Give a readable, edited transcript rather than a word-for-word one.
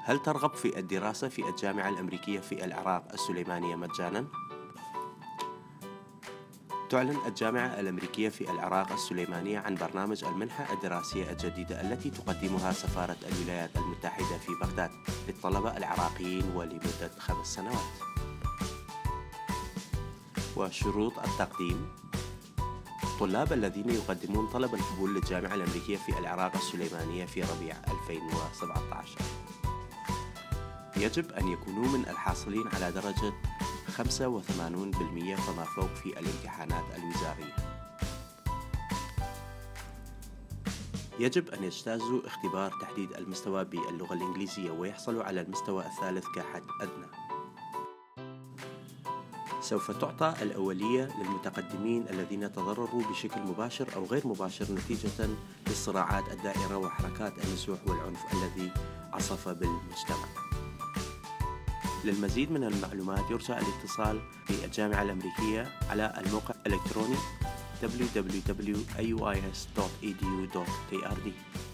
هل ترغب في الدراسة في الجامعة الأمريكية في العراق السليمانية مجاناً؟ تعلن الجامعة الأمريكية في العراق السليمانية عن برنامج المنحة الدراسية الجديدة التي تقدمها سفارة الولايات المتحدة في بغداد للطلبة العراقيين ولمدة 5 سنوات. وشروط التقديم: الطلاب الذين يقدمون طلب القبول للجامعة الأمريكية في العراق السليمانية في ربيع 2017 يجب أن يكونوا من الحاصلين على درجة 85% فما فوق في الامتحانات الوزارية. يجب أن يجتازوا اختبار تحديد المستوى باللغة الإنجليزية ويحصلوا على المستوى الثالث كحد أدنى. سوف تعطى الأولية للمتقدمين الذين تضرروا بشكل مباشر أو غير مباشر نتيجة للصراعات الدائرة وحركات النزوح والعنف الذي عصف بالمجتمع. للمزيد من المعلومات يرجى الاتصال بالجامعة الأمريكية على الموقع الإلكتروني www.auis.edu.krd.